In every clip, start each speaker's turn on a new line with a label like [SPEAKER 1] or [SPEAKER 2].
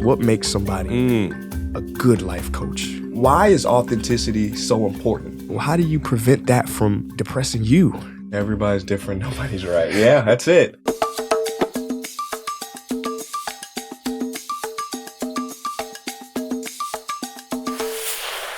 [SPEAKER 1] What makes somebody a good life coach? Why is authenticity so important? Well, how do you prevent that from depressing you? Everybody's different. Nobody's right. Yeah, that's it.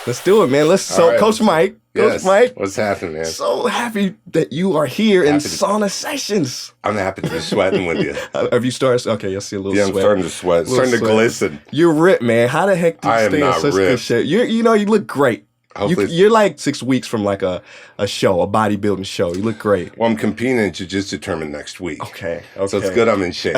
[SPEAKER 1] Let's do it, man.
[SPEAKER 2] Right.
[SPEAKER 1] Coach Mike.
[SPEAKER 2] Yes.
[SPEAKER 1] Coach Mike.
[SPEAKER 2] What's happening, man?
[SPEAKER 1] So happy that you are here in sauna sessions.
[SPEAKER 2] I'm happy to be sweating with you.
[SPEAKER 1] Have you started? Okay, you'll see a little sweat.
[SPEAKER 2] Yeah, I'm starting to sweat. Starting to glisten.
[SPEAKER 1] You're ripped, man. How the heck do you
[SPEAKER 2] I am
[SPEAKER 1] stay in
[SPEAKER 2] not
[SPEAKER 1] such
[SPEAKER 2] ripped.
[SPEAKER 1] good shape? You look great. You're like 6 weeks from like a show, a bodybuilding show. You look great.
[SPEAKER 2] Well, I'm competing in Jiu Jitsu tournament next week.
[SPEAKER 1] Okay.
[SPEAKER 2] So it's good I'm in shape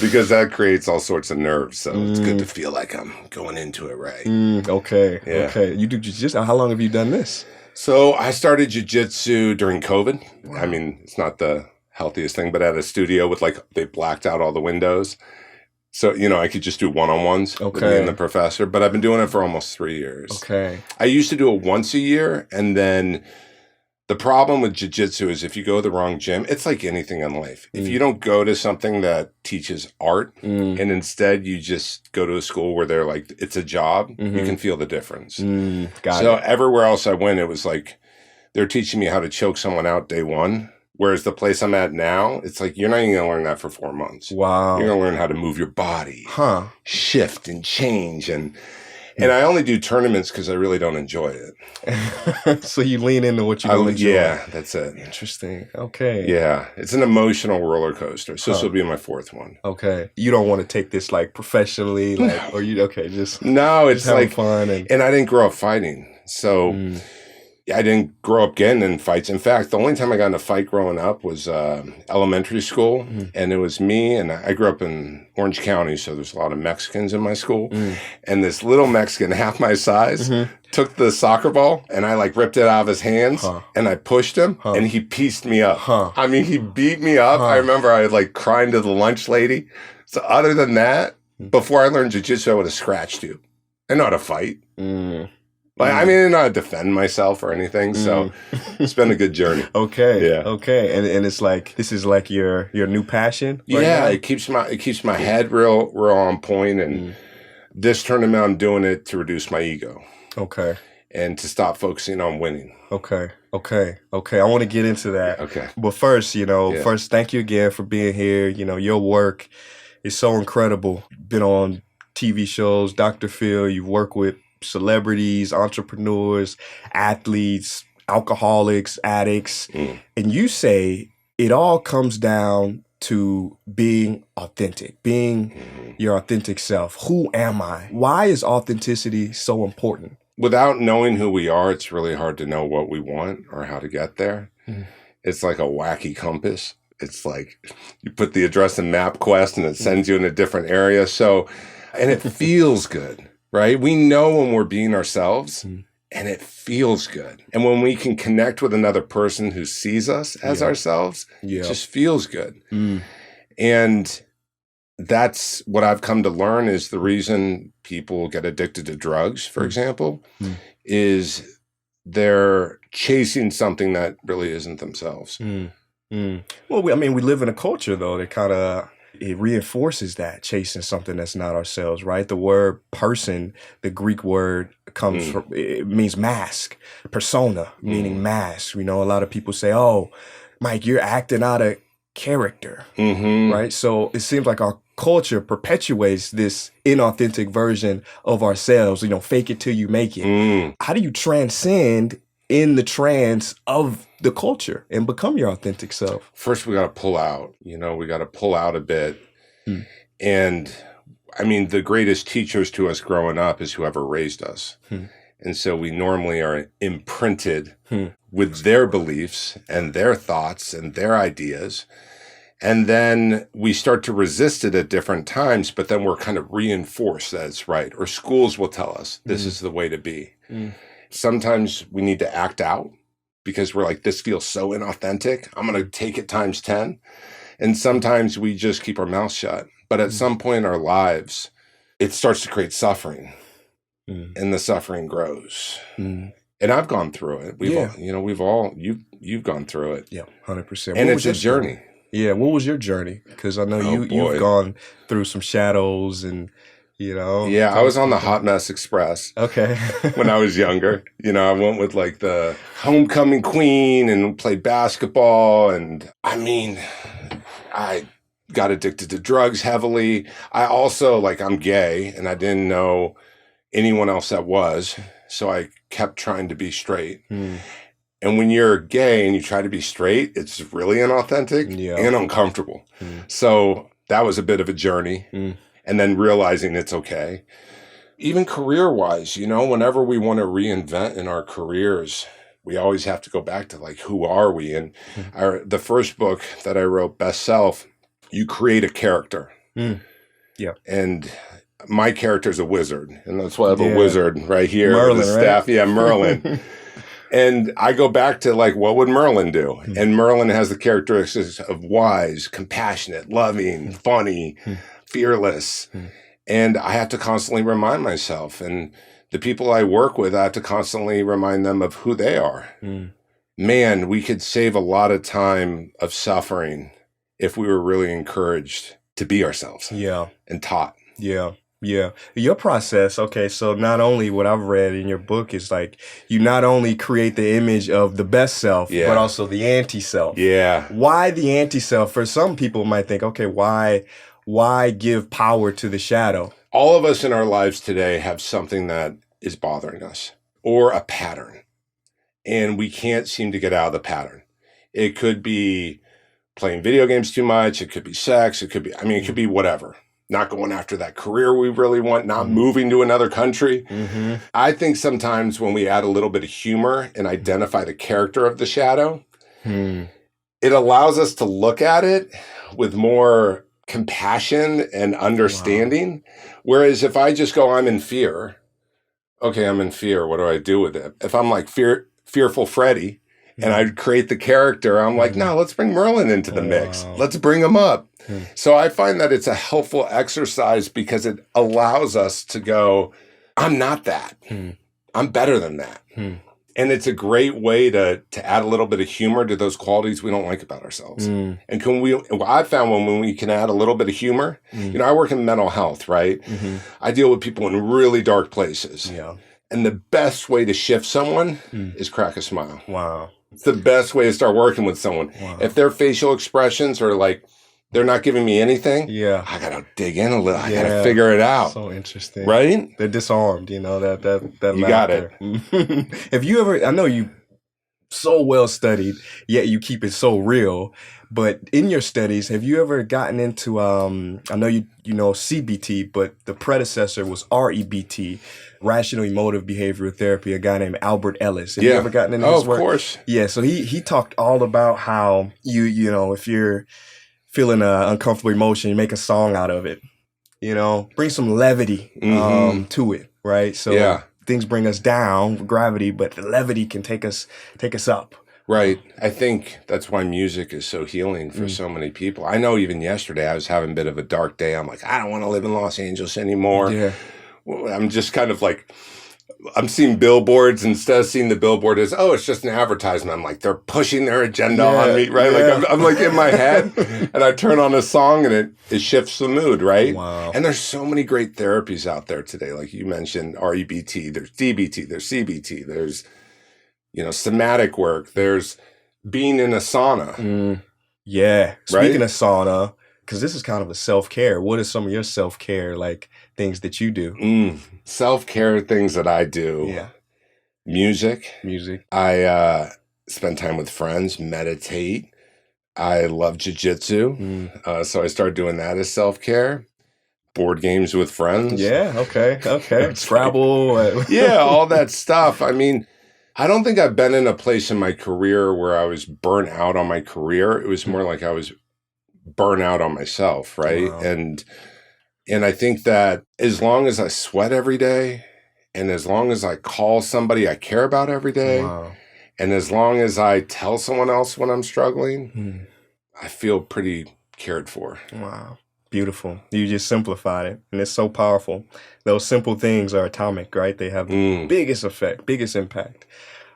[SPEAKER 2] because that creates all sorts of nerves. So it's good to feel like I'm going into it right.
[SPEAKER 1] Okay.
[SPEAKER 2] Yeah.
[SPEAKER 1] Okay. You do Jiu Jitsu. How long have you done this?
[SPEAKER 2] So I started Jiu Jitsu during COVID. Wow. I mean, it's not the healthiest thing, but at a studio with they blacked out all the windows. So, I could just do one-on-ones with me and the professor, but I've been doing it for almost 3 years.
[SPEAKER 1] Okay.
[SPEAKER 2] I used to do it once a year, and then the problem with jiu-jitsu is if you go to the wrong gym, it's like anything in life. If you don't go to something that teaches art, and instead you just go to a school where they're like, it's a job, you can feel the difference. So everywhere else I went, it was like they're teaching me how to choke someone out day one. Whereas the place I'm at now, it's like, you're not even going to learn that for 4 months.
[SPEAKER 1] Wow.
[SPEAKER 2] You're going to learn how to move your body, shift and change. And I only do tournaments because I really don't enjoy it.
[SPEAKER 1] So you lean into what you don't enjoy.
[SPEAKER 2] Yeah, that's it.
[SPEAKER 1] Interesting. Okay.
[SPEAKER 2] Yeah. It's an emotional roller coaster. So this will be my 4th one.
[SPEAKER 1] Okay. You don't want to take this professionally, or just
[SPEAKER 2] no, it's
[SPEAKER 1] just fun.
[SPEAKER 2] And I didn't grow up fighting. So I didn't grow up getting in fights. In fact, the only time I got in a fight growing up was elementary school. And it was me, and I grew up in Orange County, so there's a lot of Mexicans in my school. And this little Mexican, half my size, took the soccer ball, and I ripped it out of his hands, and I pushed him, and he pieced me up. I mean, he beat me up. I remember I was crying to the lunch lady. So other than that, before I learned jiu-jitsu, I would have scratched you. I know how to fight. I didn't know how to defend myself or anything, so it's been a good journey.
[SPEAKER 1] Okay.
[SPEAKER 2] Yeah.
[SPEAKER 1] Okay. And it's this is your new passion?
[SPEAKER 2] Right now? It keeps my head real on point, and this tournament I'm doing it to reduce my ego.
[SPEAKER 1] Okay.
[SPEAKER 2] And to stop focusing on winning.
[SPEAKER 1] Okay. I want to get into that.
[SPEAKER 2] Okay.
[SPEAKER 1] But first, first, thank you again for being here. Your work is so incredible. Been on TV shows, Dr. Phil, you've worked with celebrities, entrepreneurs, athletes, alcoholics, addicts. And you say it all comes down to being authentic, being your authentic self. Who am I? Why is authenticity so important?
[SPEAKER 2] Without knowing who we are, it's really hard to know what we want or how to get there. It's like a wacky compass. It's like you put the address in MapQuest and it sends you in a different area. And it feels good. Right? We know when we're being ourselves, and it feels good. And when we can connect with another person who sees us as ourselves, it just feels good. And that's what I've come to learn is the reason people get addicted to drugs, for example, is they're chasing something that really isn't themselves.
[SPEAKER 1] Well, we live in a culture, though, that it reinforces that, chasing something that's not ourselves, right? The word person, the Greek word comes from, it means mask, persona, meaning mask. A lot of people say, oh, Mike, you're acting out of character, right? So it seems like our culture perpetuates this inauthentic version of ourselves, fake it till you make it. How do you transcend in the trance of the culture and become your authentic self?
[SPEAKER 2] First, we got to pull out. We got to pull out a bit. And the greatest teachers to us growing up is whoever raised us. And so we normally are imprinted with their beliefs and their thoughts and their ideas. And then we start to resist it at different times, but then we're kind of reinforced that it's right. Or schools will tell us this is the way to be. Sometimes we need to act out because we're like, this feels so inauthentic. I'm going to take it times 10. And sometimes we just keep our mouth shut. But at some point in our lives, it starts to create suffering. And the suffering grows. And I've gone through it. You've gone through it.
[SPEAKER 1] Yeah, 100%.
[SPEAKER 2] And it's a journey.
[SPEAKER 1] Yeah. What was your journey? Because I know
[SPEAKER 2] Oh
[SPEAKER 1] you've
[SPEAKER 2] boy.
[SPEAKER 1] gone through some shadows and,
[SPEAKER 2] Yeah, I was on the Hot Mess Express
[SPEAKER 1] Okay.
[SPEAKER 2] when I was younger. I went with like the homecoming queen and played basketball. And I mean, I got addicted to drugs heavily. I also, like, I'm gay and I didn't know anyone else that was. So I kept trying to be straight. And when you're gay and you try to be straight, it's really inauthentic
[SPEAKER 1] Yeah.
[SPEAKER 2] and uncomfortable. So that was a bit of a journey. And then realizing it's okay. Even career-wise, whenever we want to reinvent in our careers, we always have to go back to, like, who are we? And the first book that I wrote, Best Self, you create a character.
[SPEAKER 1] Yeah.
[SPEAKER 2] And my character is a wizard. And that's why I have a wizard right here.
[SPEAKER 1] Merlin,
[SPEAKER 2] with the
[SPEAKER 1] right?
[SPEAKER 2] staff. Yeah, Merlin. And I go back to, like, what would Merlin do? And Merlin has the characteristics of wise, compassionate, loving, funny, fearless. And I have to constantly remind myself. And the people I work with, I have to constantly remind them of who they are. Man, we could save a lot of time of suffering if we were really encouraged to be ourselves.
[SPEAKER 1] Yeah.
[SPEAKER 2] And taught.
[SPEAKER 1] Yeah. Yeah. Your process, okay, so not only what I've read in your book is like you not only create the image of the best self, but also the anti-self.
[SPEAKER 2] Yeah.
[SPEAKER 1] Why the anti-self? For some people might think, okay, why give power to the shadow?
[SPEAKER 2] All of us in our lives today have something that is bothering us or a pattern, and we can't seem to get out of the pattern. It could be playing video games too much. It could be sex. It could be whatever. Not going after that career we really want, not moving to another country. I think sometimes when we add a little bit of humor and identify the character of the shadow, it allows us to look at it with more compassion and understanding. Whereas if I just go, I'm in fear. Okay, I'm in fear. What do I do with it? If I'm like fearful Freddy and I create the character, I'm like, no, let's bring Merlin into the mix. Let's bring him up. So I find that it's a helpful exercise because it allows us to go, I'm not that. I'm better than that. And it's a great way to add a little bit of humor to those qualities we don't like about ourselves. And I found when we can add a little bit of humor, I work in mental health, right? I deal with people in really dark places.
[SPEAKER 1] Yeah.
[SPEAKER 2] And the best way to shift someone is crack a smile.
[SPEAKER 1] Wow.
[SPEAKER 2] It's the best way to start working with someone. If their facial expressions are like, they're not giving me anything, I got to dig in a little. I got to figure it out.
[SPEAKER 1] So interesting.
[SPEAKER 2] Right?
[SPEAKER 1] They're disarmed, that
[SPEAKER 2] you got it.
[SPEAKER 1] Have you ever, I know you so well studied, yet you keep it so real, but in your studies, have you ever gotten into, I know you know CBT, but the predecessor was REBT, Rational Emotive Behavioral Therapy, a guy named Albert Ellis. Have you ever gotten into his work?
[SPEAKER 2] Of course.
[SPEAKER 1] Yeah, so he talked all about how if you're feeling an uncomfortable emotion, you make a song out of it. Bring some levity to it, right? So things bring us down, gravity, but the levity can take us up.
[SPEAKER 2] Right. I think that's why music is so healing for so many people. I know even yesterday I was having a bit of a dark day. I'm like, I don't want to live in Los Angeles anymore.
[SPEAKER 1] Yeah.
[SPEAKER 2] I'm just kind of like, I'm seeing billboards instead of seeing the billboard as, it's just an advertisement. I'm like, they're pushing their agenda on me, right? Like I'm like in my head and I turn on a song and it shifts the mood, right?
[SPEAKER 1] Wow.
[SPEAKER 2] And there's so many great therapies out there today. Like you mentioned, REBT, there's DBT, there's CBT, there's, somatic work, there's being in a sauna.
[SPEAKER 1] Yeah. Speaking of sauna, because this is kind of a self-care. What are some of your self-care, like things that you do?
[SPEAKER 2] Self-care things that I do.
[SPEAKER 1] Yeah.
[SPEAKER 2] Music. I spend time with friends, meditate. I love Jiu Jitsu. So I started doing that as self-care. Board games with friends.
[SPEAKER 1] Yeah. Okay. Scrabble.
[SPEAKER 2] Yeah. All that stuff. I mean, I don't think I've been in a place in my career where I was burnt out on my career. It was more like I was burnt out on myself. Right.
[SPEAKER 1] Wow.
[SPEAKER 2] And I think that as long as I sweat every day and as long as I call somebody I care about every day, and as long as I tell someone else when I'm struggling, I feel pretty cared for.
[SPEAKER 1] Wow. Beautiful. You just simplified it. And it's so powerful. Those simple things are atomic, right? They have the biggest effect, biggest impact.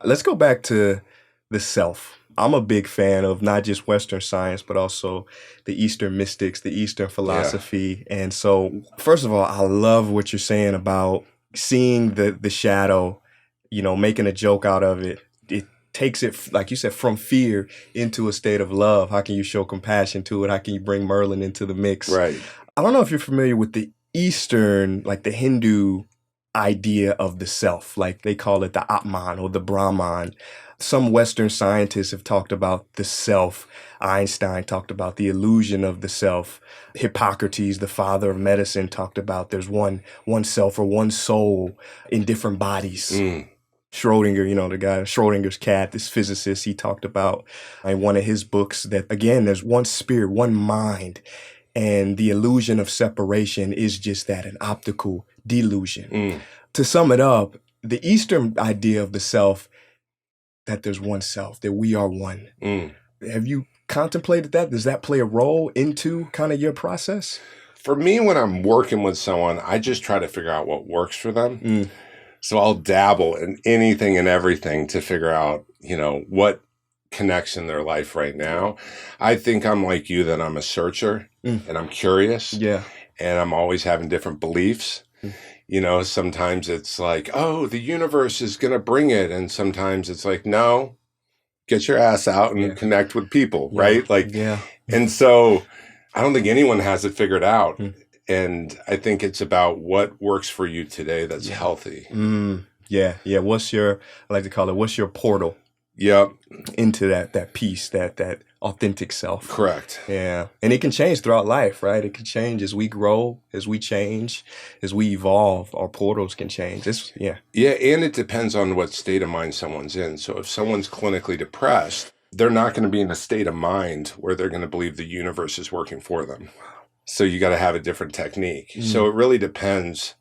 [SPEAKER 1] Let's go back to the self. I'm a big fan of not just Western science, but also the Eastern mystics, the Eastern philosophy. And so, first of all, I love what you're saying about seeing the shadow, making a joke out of it. It takes it, like you said, from fear into a state of love. How can you show compassion to it? How can you bring Merlin into the mix?
[SPEAKER 2] Right.
[SPEAKER 1] I don't know if you're familiar with the Eastern, like the Hindu idea of the self, like they call it the Atman or the Brahman. Some Western scientists have talked about the self. Einstein talked about the illusion of the self. Hippocrates, the father of medicine, talked about there's one self or one soul in different bodies. Schrodinger, the guy, Schrodinger's cat, this physicist, he talked about in one of his books that, again, there's one spirit, one mind. And the illusion of separation is just that, an optical delusion. To sum it up, the Eastern idea of the self, that there's one self, that we are one. Have you contemplated that? Does that play a role into kind of your process?
[SPEAKER 2] For me, when I'm working with someone, I just try to figure out what works for them. So I'll dabble in anything and everything to figure out, what connects in their life right now. I think I'm like you, that I'm a searcher and I'm curious.
[SPEAKER 1] Yeah.
[SPEAKER 2] And I'm always having different beliefs. Sometimes it's like, oh, the universe is going to bring it. And sometimes it's like, no, get your ass out and connect with people, right? And so I don't think anyone has it figured out. And I think it's about what works for you today that's healthy.
[SPEAKER 1] Yeah. What's I like to call it, what's your portal?
[SPEAKER 2] Yep.
[SPEAKER 1] Into that peace, that authentic self.
[SPEAKER 2] Correct.
[SPEAKER 1] Yeah. And it can change throughout life, right? It can change as we grow, as we change, as we evolve. Our portals can change. Yeah,
[SPEAKER 2] and it depends on what state of mind someone's in. So if someone's clinically depressed, they're not going to be in a state of mind where they're going to believe the universe is working for them. So you got to have a different technique. So it really depends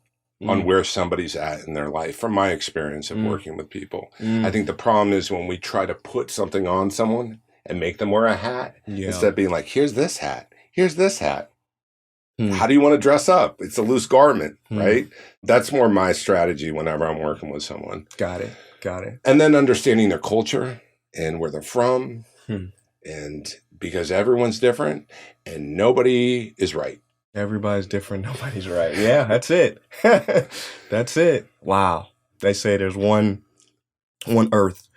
[SPEAKER 2] on where somebody's at in their life, from my experience of working with people. I think the problem is when we try to put something on someone and make them wear a hat, instead of being like, here's this hat, here's this hat. How do you want to dress up? It's a loose garment, right? That's more my strategy whenever I'm working with someone.
[SPEAKER 1] Got it.
[SPEAKER 2] And then understanding their culture and where they're from. And because everyone's different and nobody is right.
[SPEAKER 1] Everybody's different. Nobody's right. Yeah, that's it. That's it. Wow. They say there's one Earth,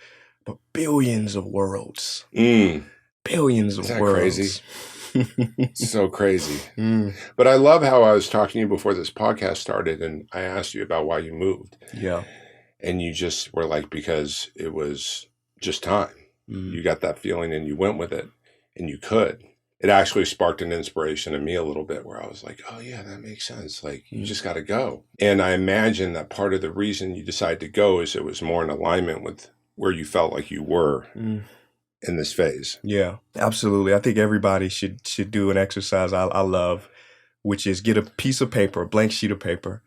[SPEAKER 1] but billions of worlds. Billions of worlds.
[SPEAKER 2] Crazy? So crazy. But I love how I was talking to you before this podcast started, and I asked you about why you moved.
[SPEAKER 1] Yeah.
[SPEAKER 2] And you just were like, because it was just time. You got that feeling and you went with it, and you could. It actually sparked an inspiration in me a little bit where I was like, oh yeah, that makes sense. Like, you just got to go. And I imagine that part of the reason you decided to go is it was more in alignment with where you felt like you were in this phase.
[SPEAKER 1] Yeah, absolutely. I think everybody should do an exercise I love, which is get a piece of paper, a blank sheet of paper,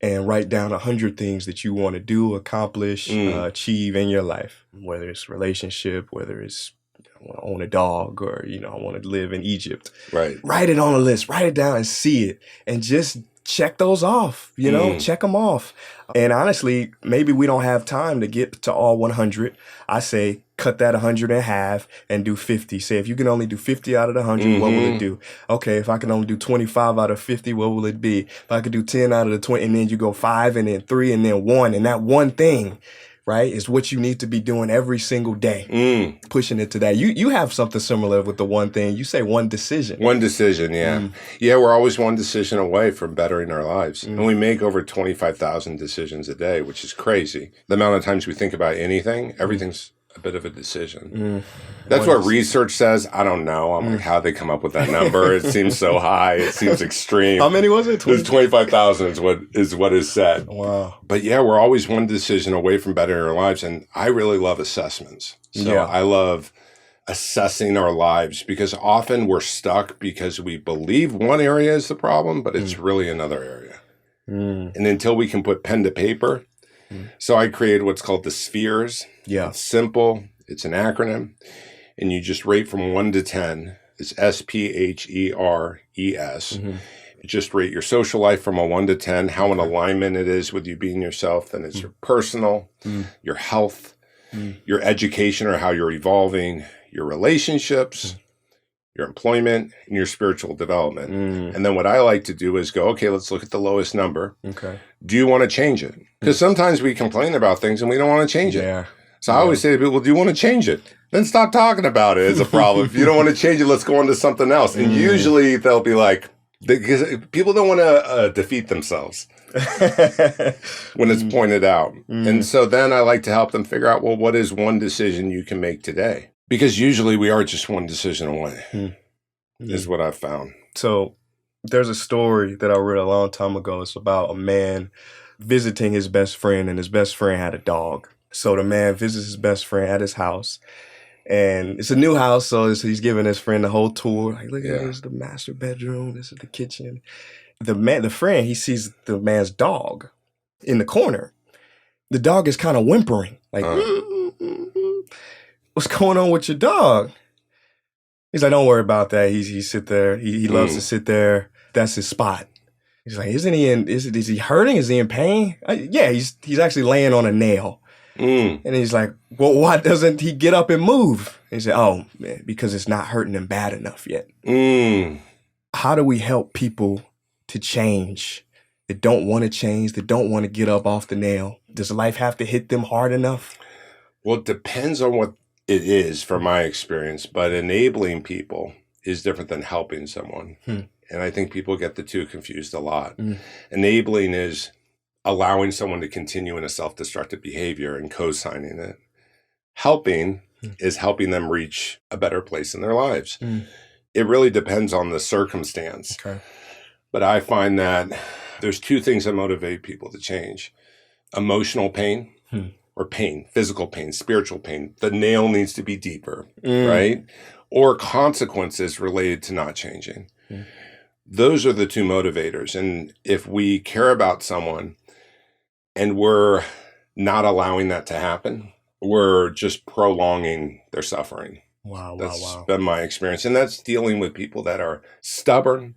[SPEAKER 1] and write down 100 things that you want to do, accomplish, achieve in your life, whether it's relationship, whether it's I want to own a dog, or, I want to live in Egypt.
[SPEAKER 2] Right.
[SPEAKER 1] Write it on a list, write it down and see it, and just check those off, check them off. And honestly, maybe we don't have time to get to all 100. I say cut that 100 in half and do 50. Say if you can only do 50 out of the 100, what will it do? Okay, if I can only do 25 out of 50, what will it be? If I could do 10 out of the 20, and then you go 5 and then 3 and then 1, and that one thing, right, is what you need to be doing every single day. Pushing it to that. You have something similar with the one thing. You say one decision.
[SPEAKER 2] One decision, yeah. Yeah, we're always one decision away from bettering our lives. And we make over 25,000 decisions a day, which is crazy. The amount of times we think about anything, everything's a bit of a decision. That's what research says. I don't know. I'm like, how they come up with that number? It seems so high. It seems extreme.
[SPEAKER 1] How many was it?
[SPEAKER 2] 25,000 is what is said.
[SPEAKER 1] Wow.
[SPEAKER 2] But yeah, we're always one decision away from bettering our lives. And I really love assessments. So I love assessing our lives, because often we're stuck because we believe one area is the problem, but it's really another area. And until we can put pen to paper. So I created what's called the spheres.
[SPEAKER 1] Yeah.
[SPEAKER 2] It's simple. It's an acronym. And you just rate from 1 to 10. It's SPHERES. Just rate your social life from a 1 to 10, how in alignment it is with you being yourself. Then it's your personal, your health, your education or how you're evolving, your relationships, your employment, and your spiritual development. And then what I like to do is go, okay, let's look at the lowest number.
[SPEAKER 1] Okay.
[SPEAKER 2] Do you want to change it? Because sometimes we complain about things and we don't want to change it. So I always say to people, well, do you want to change it? Then stop talking about it as a problem. If you don't want to change it, let's go on to something else. And usually they'll be like, because people don't want to defeat themselves when it's pointed out. And so then I like to help them figure out, well, what is one decision you can make today? Because usually we are just one decision away, is what I've found.
[SPEAKER 1] So there's a story that I read a long time ago. It's about a man visiting his best friend, and his best friend had a dog. So the man visits his best friend at his house, and it's a new house, so he's giving his friend the whole tour. Like, look at this is the master bedroom. This is the kitchen. The friend, he sees the man's dog in the corner. The dog is kind of whimpering, like, what's going on with your dog? He's like, don't worry about that. He sit there. He loves to sit there. That's his spot. He's like, is he hurting? Is he in pain? Yeah, he's actually laying on a nail. And he's like, well, why doesn't he get up and move? And he said, oh, man, because it's not hurting him bad enough yet. How do we help people to change, that don't want to change, that don't want to get up off the nail? Does life have to hit them hard enough?
[SPEAKER 2] Well, it depends on what it is from my experience, but enabling people is different than helping someone. And I think people get the two confused a lot. Enabling is allowing someone to continue in a self-destructive behavior and co-signing it. Helping is helping them reach a better place in their lives. It really depends on the circumstance.
[SPEAKER 1] Okay.
[SPEAKER 2] But I find that there's two things that motivate people to change. Emotional pain or pain, physical pain, spiritual pain. The nail needs to be deeper, right? Or consequences related to not changing. Those are the two motivators. And if we care about someone and we're not allowing that to happen, we're just prolonging their suffering. That's been my experience. And that's dealing with people that are stubborn.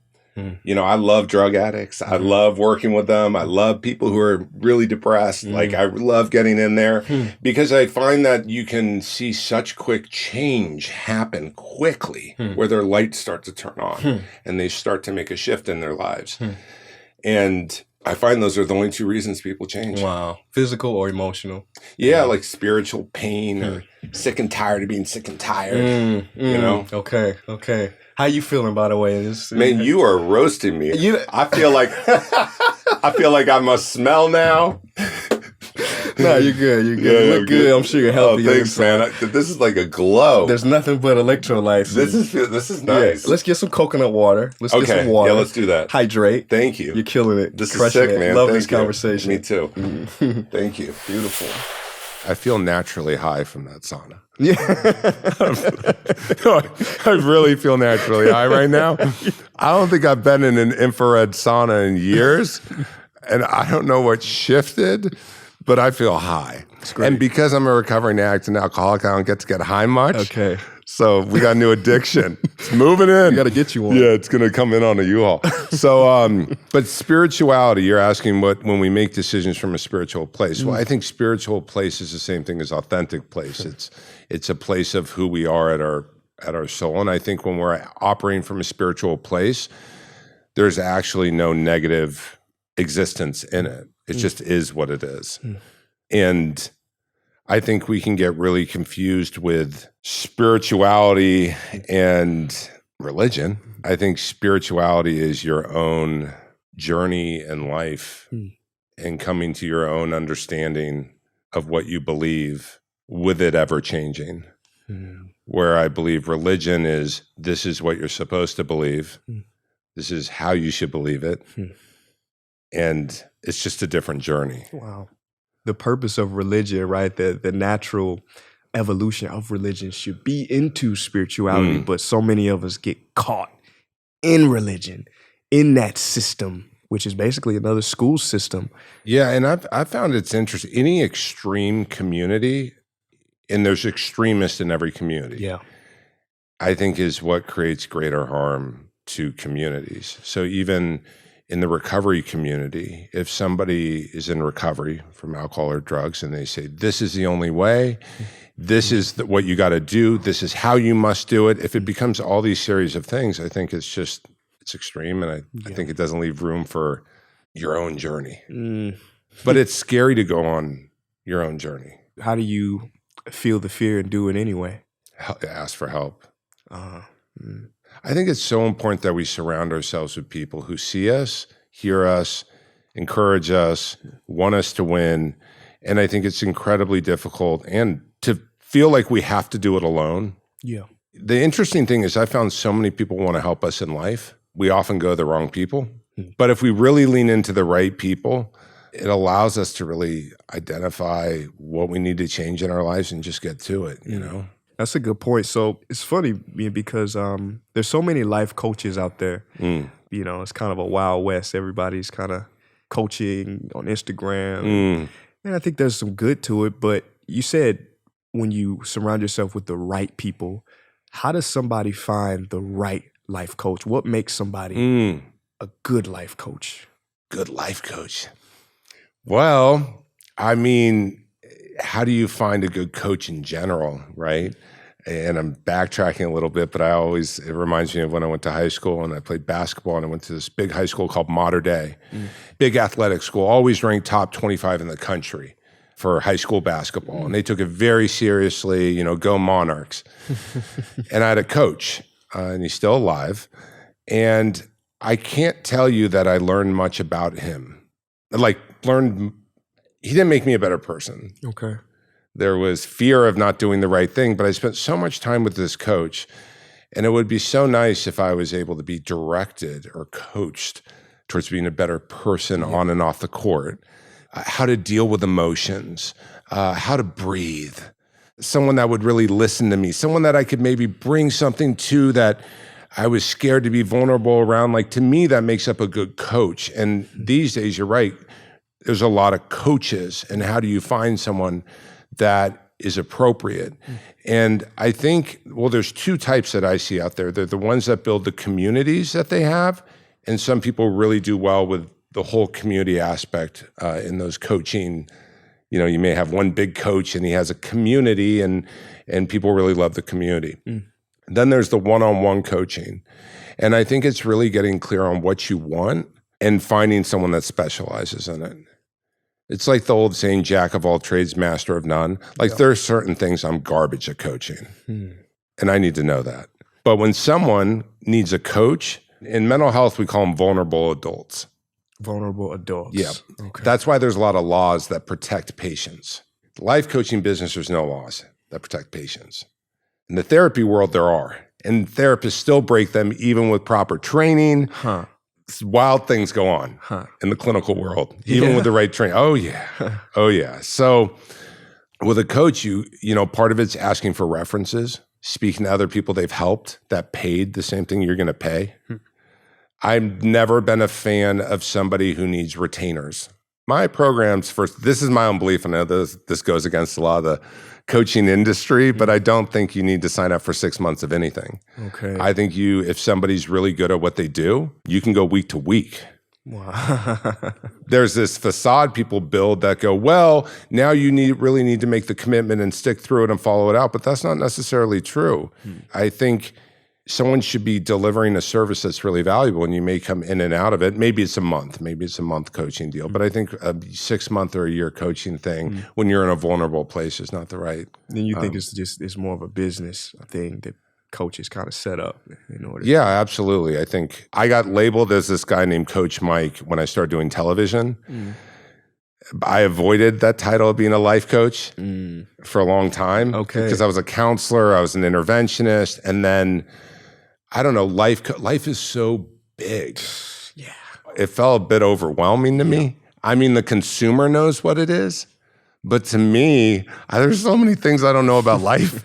[SPEAKER 2] You know, I love drug addicts. I love working with them. I love people who are really depressed. Like, I love getting in there because I find that you can see such quick change happen quickly where their lights start to turn on and they start to make a shift in their lives. And I find those are the only two reasons people change.
[SPEAKER 1] Wow. Physical or emotional?
[SPEAKER 2] Yeah, like spiritual pain or sick and tired of being sick and tired, you know?
[SPEAKER 1] Okay. How you feeling, by the way?
[SPEAKER 2] Man, you are roasting me. I feel like I must smell now.
[SPEAKER 1] No, you're good. You're good.
[SPEAKER 2] Yeah,
[SPEAKER 1] you look good. I'm sure you're healthy.
[SPEAKER 2] Oh, thanks, man. This is like a glow.
[SPEAKER 1] There's nothing but electrolytes.
[SPEAKER 2] This is nice.
[SPEAKER 1] Yeah. Let's get some coconut water. Let's get some water.
[SPEAKER 2] Yeah, let's do that.
[SPEAKER 1] Hydrate.
[SPEAKER 2] Thank you.
[SPEAKER 1] You're killing it.
[SPEAKER 2] This is sick, man.
[SPEAKER 1] Love this conversation.
[SPEAKER 2] Me too. Thank you. Beautiful. I feel naturally high from that sauna.
[SPEAKER 1] Yeah.
[SPEAKER 2] I really feel naturally high right now. I don't think I've been in an infrared sauna in years, and I don't know what shifted, but I feel high. And because I'm a recovering addict and alcoholic, I don't get high much.
[SPEAKER 1] Okay.
[SPEAKER 2] So we got a new addiction. It's moving in.
[SPEAKER 1] You got to get you one.
[SPEAKER 2] Yeah, it's going to come in on a U-Haul. So, but spirituality, you're asking when we make decisions from a spiritual place. Well, I think spiritual place is the same thing as authentic place. It's a place of who we are at our soul. And I think when we're operating from a spiritual place, there's actually no negative existence in it. It just is what it is. And I think we can get really confused with spirituality and religion. I think spirituality is your own journey in life and coming to your own understanding of what you believe with it ever changing. Where I believe religion is, this is what you're supposed to believe. This is how you should believe it. And it's just a different journey.
[SPEAKER 1] Wow. The purpose of religion, right? The natural evolution of religion should be into spirituality, but so many of us get caught in religion, in that system, which is basically another school system.
[SPEAKER 2] Yeah, and I've found it's interesting. Any extreme community, and there's extremists in every community, I think is what creates greater harm to communities. So even in the recovery community, if somebody is in recovery from alcohol or drugs and they say, this is the only way, this is what you got to do, this is how you must do it. If it becomes all these series of things, I think it's extreme. And I think it doesn't leave room for your own journey. But it's scary to go on your own journey.
[SPEAKER 1] How do you feel the fear and do it anyway?
[SPEAKER 2] Ask for help. I think it's so important that we surround ourselves with people who see us, hear us, encourage us, want us to win. And I think it's incredibly difficult and to feel like we have to do it alone.
[SPEAKER 1] Yeah.
[SPEAKER 2] The interesting thing is I found so many people want to help us in life. We often go to the wrong people. But if we really lean into the right people, it allows us to really identify what we need to change in our lives and just get to it, you know?
[SPEAKER 1] That's a good point. So it's funny because there's so many life coaches out there. You know, it's kind of a wild west. Everybody's kind of coaching on Instagram. And I think there's some good to it. But you said when you surround yourself with the right people, how does somebody find the right life coach? What makes somebody a good life coach?
[SPEAKER 2] Good life coach. Well, I mean, how do you find a good coach in general, right? And I'm backtracking a little bit, but it reminds me of when I went to high school and I played basketball and I went to this big high school called Mater Dei, big athletic school, always ranked top 25 in the country for high school basketball. And they took it very seriously, you know, go Monarchs. And I had a coach and he's still alive. And I can't tell you that I learned much about him. He didn't make me a better person.
[SPEAKER 1] Okay.
[SPEAKER 2] There was fear of not doing the right thing, but I spent so much time with this coach, and it would be so nice if I was able to be directed or coached towards being a better person on and off the court, how to deal with emotions, how to breathe, someone that would really listen to me, someone that I could maybe bring something to that I was scared to be vulnerable around. Like, to me, that makes up a good coach. And these days, you're right, there's a lot of coaches, and how do you find someone that is appropriate? And I think, well, there's two types that I see out there. They're the ones that build the communities that they have, and some people really do well with the whole community aspect in those coaching. You know, you may have one big coach and he has a community, and people really love the community. Then there's the one-on-one coaching. And I think it's really getting clear on what you want and finding someone that specializes in it. It's like the old saying, jack of all trades, master of none. Like, there are certain things I'm garbage at coaching, and I need to know that. But when someone needs a coach, in mental health, we call them vulnerable adults.
[SPEAKER 1] Vulnerable adults.
[SPEAKER 2] Yeah.
[SPEAKER 1] Okay.
[SPEAKER 2] That's why there's a lot of laws that protect patients. The life coaching business, there's no laws that protect patients. In the therapy world, there are. And therapists still break them even with proper training. Wild things go on in the clinical world, even with the right training. Oh, yeah. Oh, yeah. So with a coach, you know, part of it's asking for references, speaking to other people they've helped that paid the same thing you're going to pay. I've never been a fan of somebody who needs retainers. My programs, this is my own belief, and I know this goes against a lot of the coaching industry, but I don't think you need to sign up for 6 months of anything. Okay. I think if somebody's really good at what they do, you can go week to week. Wow. There's this facade people build that go, well, now you really need to make the commitment and stick through it and follow it out, but that's not necessarily true. I think someone should be delivering a service that's really valuable, and you may come in and out of it. Maybe it's a month coaching deal. But I think a 6 month or a year coaching thing when you're in a vulnerable place is not the right.
[SPEAKER 1] Then you think it's more of a business thing that coaches kind of set up in order.
[SPEAKER 2] Yeah, absolutely. I think I got labeled as this guy named Coach Mike when I started doing television. I avoided that title of being a life coach for a long time. Okay. Because I was a counselor, I was an interventionist, and then I don't know, life is so big. Yeah. It felt a bit overwhelming to me. I mean, the consumer knows what it is, but to me, there's so many things I don't know about life.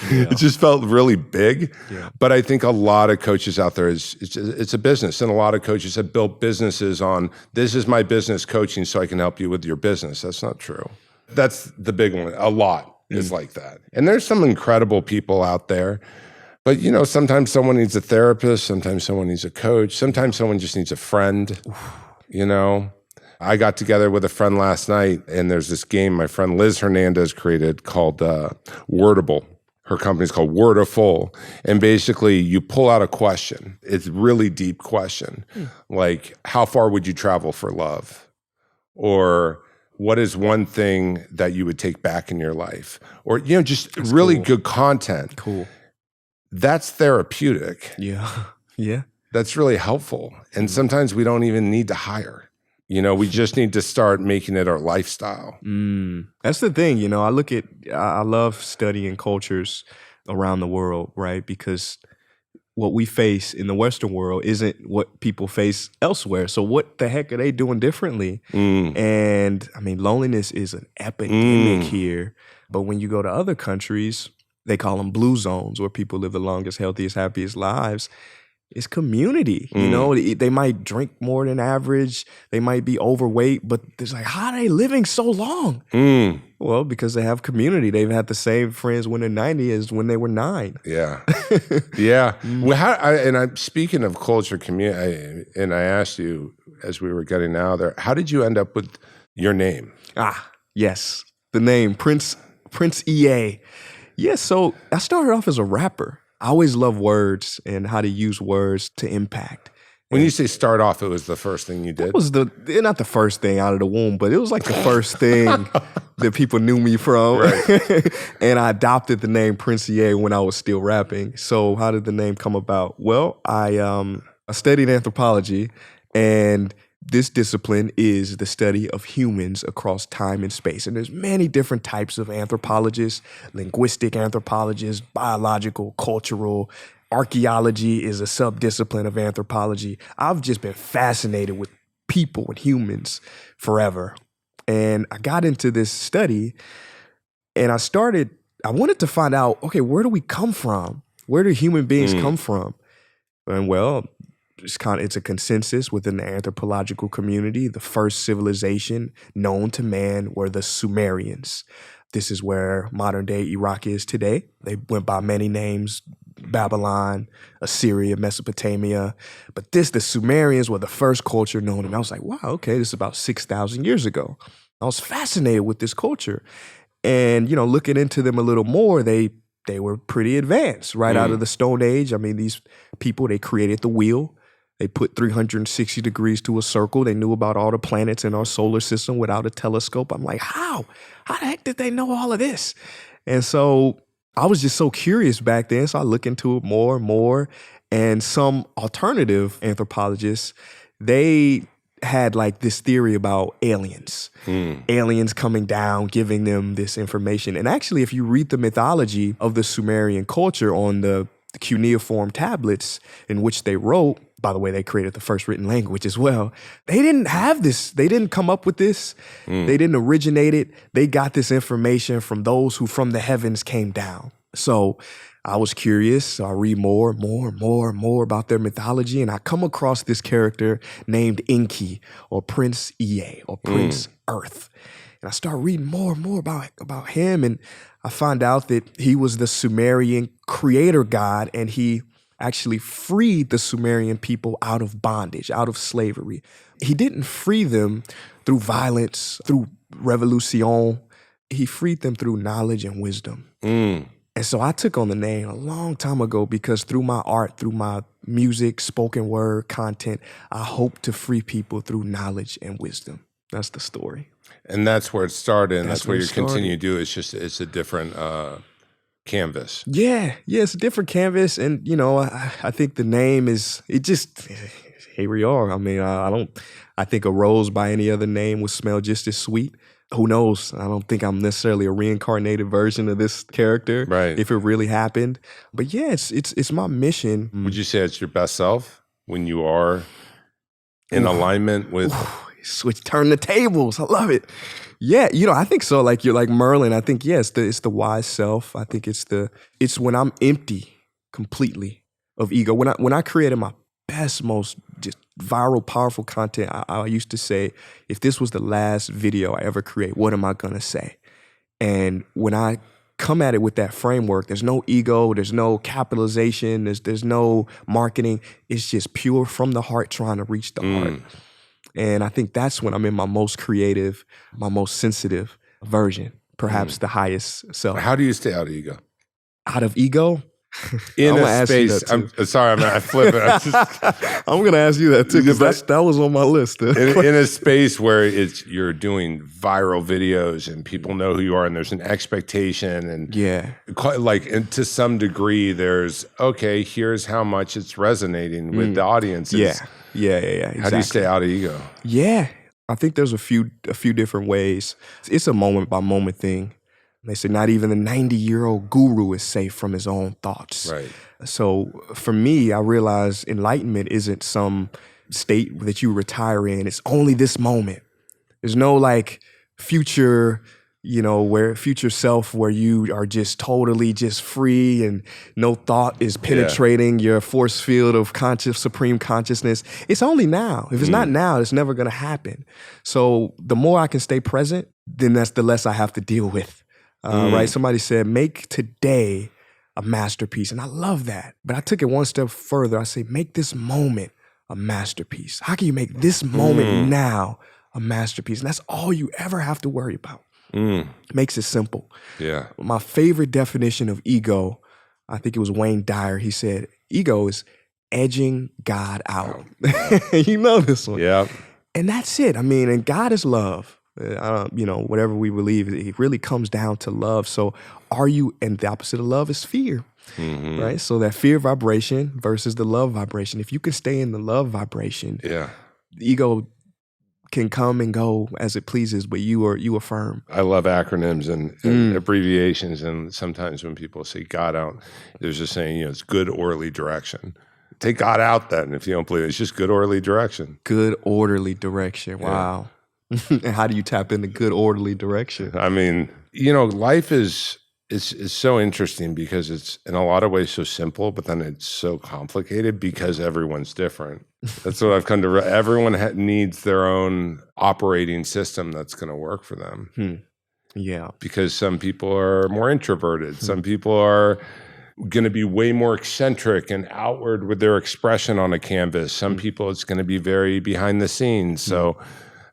[SPEAKER 2] It just felt really big. Yeah. But I think a lot of coaches out there, it's a business, and a lot of coaches have built businesses on, this is my business coaching so I can help you with your business. That's not true. That's the big one. A lot is like that. And there's some incredible people out there. But, sometimes someone needs a therapist, sometimes someone needs a coach, sometimes someone just needs a friend, I got together with a friend last night, and there's this game my friend Liz Hernandez created called Wordable. Her company's called Wordaful. And basically, you pull out a question. It's a really deep question. Like, how far would you travel for love? Or what is one thing that you would take back in your life? Or, just That's really cool. Good content.
[SPEAKER 1] Cool.
[SPEAKER 2] That's therapeutic.
[SPEAKER 1] Yeah. Yeah.
[SPEAKER 2] That's really helpful. And sometimes we don't even need to hire. We just need to start making it our lifestyle.
[SPEAKER 1] That's the thing, I love studying cultures around the world, right? Because what we face in the Western world isn't what people face elsewhere. So what the heck are they doing differently? And I mean, loneliness is an epidemic here. But when you go to other countries, they call them blue zones, where people live the longest, healthiest, happiest lives. It's community, They might drink more than average. They might be overweight, but it's like, how are they living so long? Well, because they have community. They've had the same friends when they're 90 as when they were 9.
[SPEAKER 2] Yeah. Yeah. Well, I'm speaking of culture, community, and I asked you as we were getting out there, how did you end up with your name?
[SPEAKER 1] Yes. The name, Prince EA. Yeah, so I started off as a rapper. I always love words and how to use words to impact.
[SPEAKER 2] When you say start off, it was the first thing you did?
[SPEAKER 1] It was not the first thing out of the womb, but it was like the first thing that people knew me from. Right. And I adopted the name Prince EA when I was still rapping. So how did the name come about? Well, I studied anthropology, and this discipline is the study of humans across time and space. And there's many different types of anthropologists: linguistic anthropologists, biological, cultural. Archaeology is a sub-discipline of anthropology. I've just been fascinated with people and humans forever. And I got into this study, and I wanted to find out, okay, where do we come from? Where do human beings come from? And well, it's a consensus within the anthropological community. The first civilization known to man were the Sumerians. This is where modern day Iraq is today. They went by many names: Babylon, Assyria, Mesopotamia. But the Sumerians were the first culture known. And I was like, wow, okay, this is about 6,000 years ago. I was fascinated with this culture. And, looking into them a little more, they were pretty advanced right out of the Stone Age. I mean, these people, they created the wheel. They put 360 degrees to a circle. They knew about all the planets in our solar system without a telescope. I'm like, how? How the heck did they know all of this? And so I was just so curious back then. So I looked into it more and more. And some alternative anthropologists, they had like this theory about aliens. Aliens coming down, giving them this information. And actually, if you read the mythology of the Sumerian culture on the cuneiform tablets in which they wrote, by the way, they created the first written language as well. They didn't have this. They didn't come up with this. They didn't originate it. They got this information from those who from the heavens came down. So I was curious. So I read more about their mythology, and I come across this character named Enki, or Prince Ea, or Prince Earth. And I start reading more and more about him, and I find out that he was the Sumerian creator god, and he actually freed the Sumerian people out of bondage, out of slavery. He didn't free them through violence, through revolution. He freed them through knowledge and wisdom. And so I took on the name a long time ago because through my art, through my music, spoken word, content, I hope to free people through knowledge and wisdom. That's the story.
[SPEAKER 2] And that's where it started, and that's what you continue to do. It's a different canvas.
[SPEAKER 1] Yeah, it's a different canvas. And, I think the name here we are. I mean, I think a rose by any other name would smell just as sweet. Who knows? I don't think I'm necessarily a reincarnated version of this character,
[SPEAKER 2] right? If
[SPEAKER 1] it really happened. But yeah, it's my mission.
[SPEAKER 2] Would you say it's your best self when you are in alignment with?
[SPEAKER 1] Turn the tables. I love it. Yeah, I think so. Like you're like Merlin. I think it's the wise self. I think it's when I'm empty completely of ego. When I created my best, most just viral, powerful content, I used to say, if this was the last video I ever create, what am I gonna say? And when I come at it with that framework. There's no ego, there's no capitalization, there's no marketing. It's just pure from the heart trying to reach the heart. And I think that's when I'm in my most creative, my most sensitive version, perhaps the highest self.
[SPEAKER 2] How do you stay out of ego?
[SPEAKER 1] Out of ego?
[SPEAKER 2] In a space. I'm sorry, I flip it.
[SPEAKER 1] I'm going to ask you that too, because that was on my list.
[SPEAKER 2] in a space where you're doing viral videos and people know who you are and there's an expectation and and to some degree there's, okay, here's how much it's resonating with the audiences.
[SPEAKER 1] Yeah. Exactly.
[SPEAKER 2] How do you stay out of ego?
[SPEAKER 1] Yeah. I think there's a few different ways. It's a moment by moment thing. They say not even the 90-year-old guru is safe from his own thoughts.
[SPEAKER 2] Right.
[SPEAKER 1] So for me, I realize enlightenment isn't some state that you retire in. It's only this moment. There's no like future, where future self where you are just totally just free and no thought is penetrating your force field of supreme consciousness. It's only now. If it's not now, it's never going to happen. So the more I can stay present, then that's the less I have to deal with. Right? Somebody said, make today a masterpiece. And I love that. But I took it one step further. I say, make this moment a masterpiece. How can you make this moment now a masterpiece? And that's all you ever have to worry about. Makes it simple. Yeah. My favorite definition of ego, I think it was Wayne Dyer. He said, ego is edging God out. You know this one. Yeah. And that's it. I mean, and God is love. Whatever we believe, it really comes down to love. So and the opposite of love is fear, right? So that fear vibration versus the love vibration. If you can stay in the love vibration, the ego can come and go as it pleases, but you affirm.
[SPEAKER 2] I love acronyms and abbreviations. And sometimes when people say God out, there's just saying, it's good orderly direction. Take God out then if you don't believe it. It's just good orderly direction.
[SPEAKER 1] Good orderly direction. Wow. Yeah. And how do you tap into good orderly direction?
[SPEAKER 2] I mean, life is so interesting because it's in a lot of ways so simple, but then it's so complicated because everyone's different. That's what I've come to. Everyone needs their own operating system that's going to work for them.
[SPEAKER 1] Yeah.
[SPEAKER 2] Because some people are more introverted. Some people are going to be way more eccentric and outward with their expression on a canvas. Some people, it's going to be very behind the scenes. So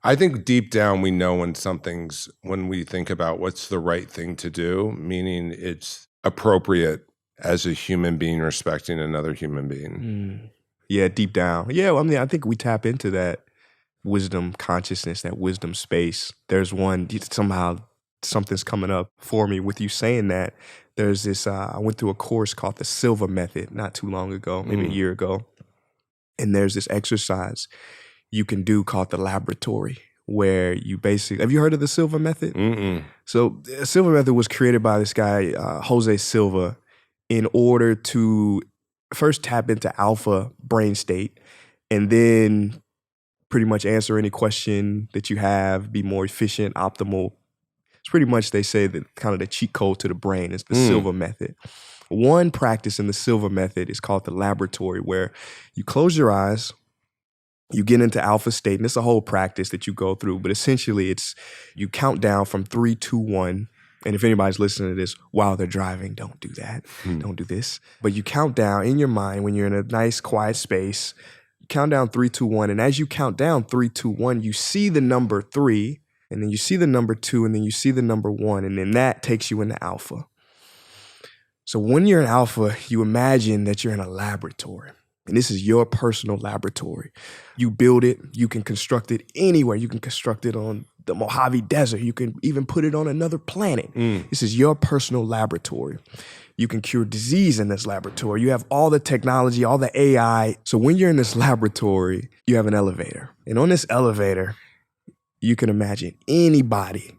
[SPEAKER 2] I think deep down we know when we think about what's the right thing to do, meaning it's appropriate as a human being respecting another human being.
[SPEAKER 1] Yeah, deep down. Yeah, I mean, I think we tap into that wisdom consciousness, that wisdom space. There's somehow something's coming up for me with you saying that. There's this, I went through a course called the Silva Method not too long ago, maybe a year ago. And there's this exercise you can do called the laboratory, where you basically, have you heard of the Silva Method? So the Silva Method was created by this guy, Jose Silva, in order to first tap into alpha brain state and then pretty much answer any question that you have, be more efficient, optimal. It's pretty much, they say, that kind of the cheat code to the brain is the Silva Method. One practice in the Silva Method is called the laboratory, where you close your eyes, you get into alpha state, and it's a whole practice that you go through, but essentially it's you count down from 3, 2, 1. And if anybody's listening to this while they're driving, don't do that. Don't do this. But you count down in your mind when you're in a nice, quiet space. You count down 3, 2, 1. And as you count down 3, 2, 1, you see the number 3, and then you see the number 2, and then you see the number 1. And then that takes you into alpha. So when you're in alpha, you imagine that you're in a laboratory. And this is your personal laboratory. You build it. You can construct it anywhere. You can construct it on the Mojave Desert. You can even put it on another planet. This is your personal laboratory. You can cure disease in this laboratory. You have all the technology, all the AI. So when you're in this laboratory, you have an elevator. And on this elevator, you can imagine anybody,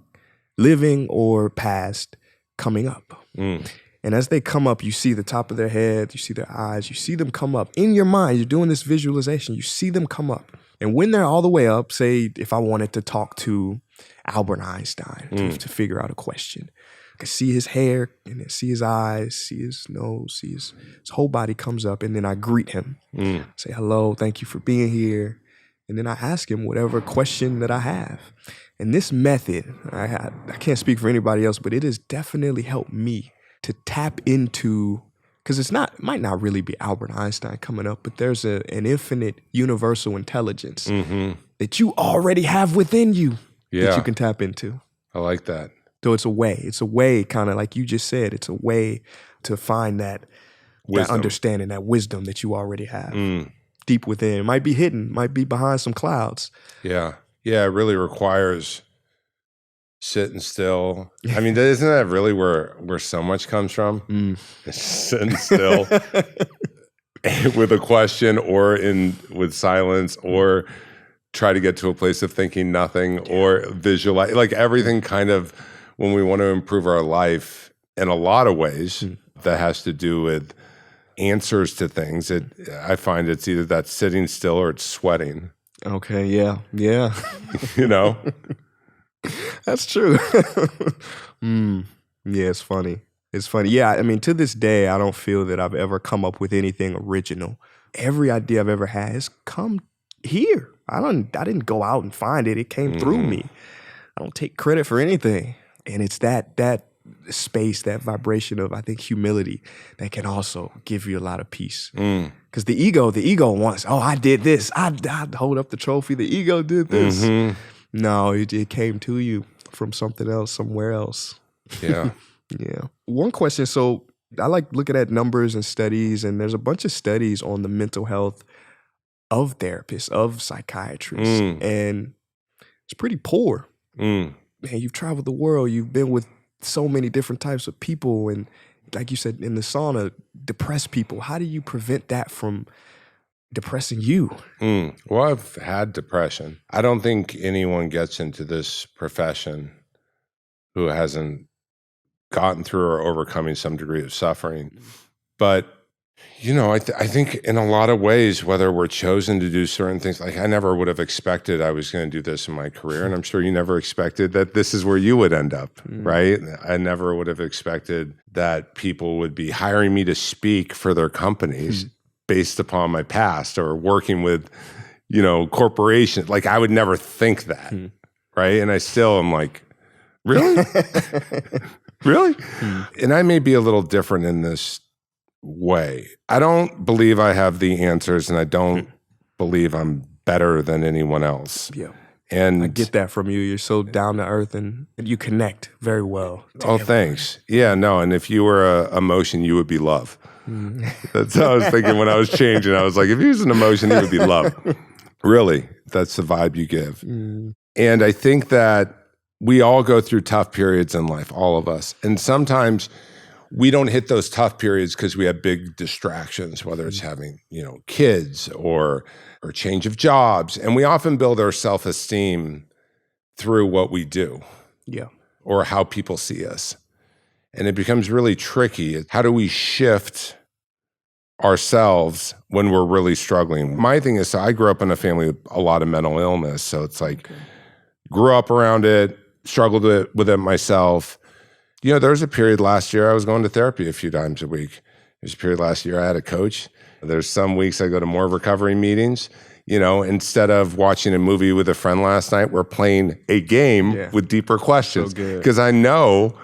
[SPEAKER 1] living or past, coming up. And as they come up, you see the top of their head, you see their eyes, you see them come up. In your mind, you're doing this visualization, you see them come up. And when they're all the way up, say if I wanted to talk to Albert Einstein to figure out a question, I can see his hair and then see his eyes, see his nose, see his whole body comes up, and then I greet him. Say, hello, thank you for being here. And then I ask him whatever question that I have. And this method, I can't speak for anybody else, but it has definitely helped me to tap into, because it might not really be Albert Einstein coming up, but there's an infinite universal intelligence that you already have within you that you can tap into.
[SPEAKER 2] I like that.
[SPEAKER 1] So it's a way kind of like you just said, it's a way to find that understanding, that wisdom that you already have deep within. It might be hidden, might be behind some clouds.
[SPEAKER 2] Yeah. Yeah, it really requires sitting still. I mean, isn't that really where so much comes from? Sitting still with a question or with silence, or try to get to a place of thinking nothing, or visualize, like everything kind of, when we want to improve our life in a lot of ways that has to do with answers to things. I find it's either that sitting still or it's sweating.
[SPEAKER 1] Okay, yeah.
[SPEAKER 2] You know?
[SPEAKER 1] That's true. Yeah, it's funny. Yeah, I mean, to this day, I don't feel that I've ever come up with anything original. Every idea I've ever had has come here. I didn't go out and find it. It came through me. I don't take credit for anything. And it's that space, that vibration of, I think, humility that can also give you a lot of peace. Because the ego wants, I did this. I hold up the trophy. The ego did this. No, it came to you from something else, somewhere else.
[SPEAKER 2] Yeah.
[SPEAKER 1] Yeah. One question. So I like looking at numbers and studies, and there's a bunch of studies on the mental health of therapists, of psychiatrists, and it's pretty poor. Man, you've traveled the world. You've been with so many different types of people, and like you said, in the sauna, depressed people. How do you prevent that from depressing you?
[SPEAKER 2] Well, I've had depression. I don't think anyone gets into this profession who hasn't gotten through or overcoming some degree of suffering. But, I think in a lot of ways, whether we're chosen to do certain things, like I never would have expected I was going to do this in my career. And I'm sure you never expected that this is where you would end up, right? I never would have expected that people would be hiring me to speak for their companies based upon my past, or working with, corporations. Like I would never think that, right? And I still am like, really? Really? And I may be a little different in this way. I don't believe I have the answers, and I don't believe I'm better than anyone else.
[SPEAKER 1] Yeah.
[SPEAKER 2] And
[SPEAKER 1] I get that from you. You're so down to earth, and you connect very well.
[SPEAKER 2] Thanks. Yeah, no. And if you were an emotion, you would be love. That's how I was thinking when I was changing. I was like, if he was an emotion, he would be love. Really, that's the vibe you give. And I think that we all go through tough periods in life, all of us. And sometimes we don't hit those tough periods because we have big distractions, whether it's having, kids or change of jobs. And we often build our self-esteem through what we do.
[SPEAKER 1] Yeah.
[SPEAKER 2] Or how people see us. And it becomes really tricky. How do we shift ourselves when we're really struggling? My thing is, so I grew up in a family with a lot of mental illness. So it's like, grew up around it, struggled with it myself. There was a period last year I was going to therapy a few times a week. There's a period last year I had a coach. There's some weeks I go to more recovery meetings. Instead of watching a movie with a friend last night, we're playing a game with deeper questions. Because I know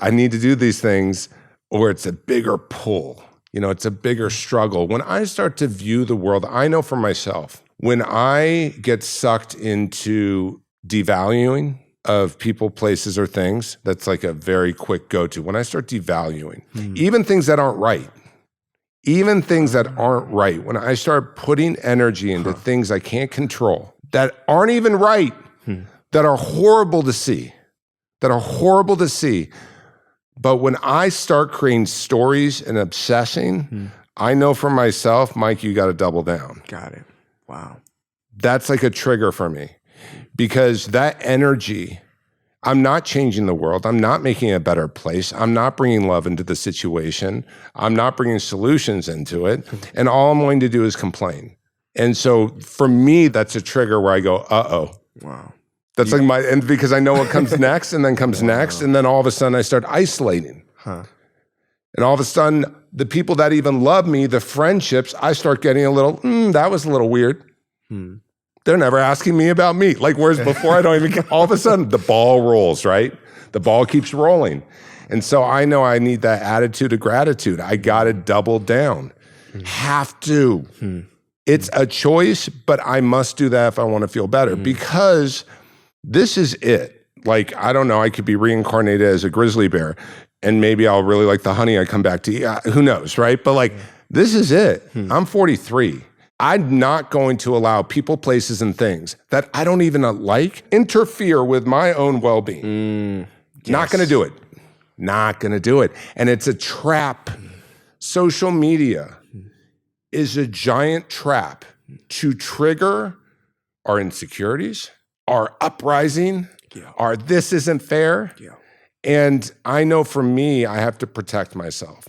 [SPEAKER 2] I need to do these things, or it's a bigger pull. It's a bigger struggle. When I start to view the world, I know for myself, when I get sucked into devaluing of people, places, or things, that's like a very quick go-to. When I start devaluing, even things that aren't right, when I start putting energy into things I can't control, that aren't even right, that are horrible to see, but when I start creating stories and obsessing, I know for myself, Mike, you got to double down.
[SPEAKER 1] Got it. Wow.
[SPEAKER 2] That's like a trigger for me. Because that energy, I'm not changing the world. I'm not making it a better place. I'm not bringing love into the situation. I'm not bringing solutions into it. And all I'm going to do is complain. And so for me, that's a trigger where I go, uh-oh.
[SPEAKER 1] Wow.
[SPEAKER 2] That's and because I know what comes next, and then comes next. And then all of a sudden I start isolating. And all of a sudden, the people that even love me, the friendships, I start getting a little, that was a little weird. they're never asking me about me. Like, whereas before I don't even get, all of a sudden the ball rolls, right? The ball keeps rolling. And so I know I need that attitude of gratitude. I got to double down. Have to. It's a choice, but I must do that if I want to feel better because this is it. Like, I don't know, I could be reincarnated as a grizzly bear and maybe I'll really like the honey I come back to eat. Who knows, right? But like, this is it. I'm 43. I'm not going to allow people, places, and things that I don't even like interfere with my own well-being. Not going to do it. Not going to do it. And it's a trap. Social media is a giant trap to trigger our insecurities, our uprising, our this isn't fair. And I know for me, I have to protect myself.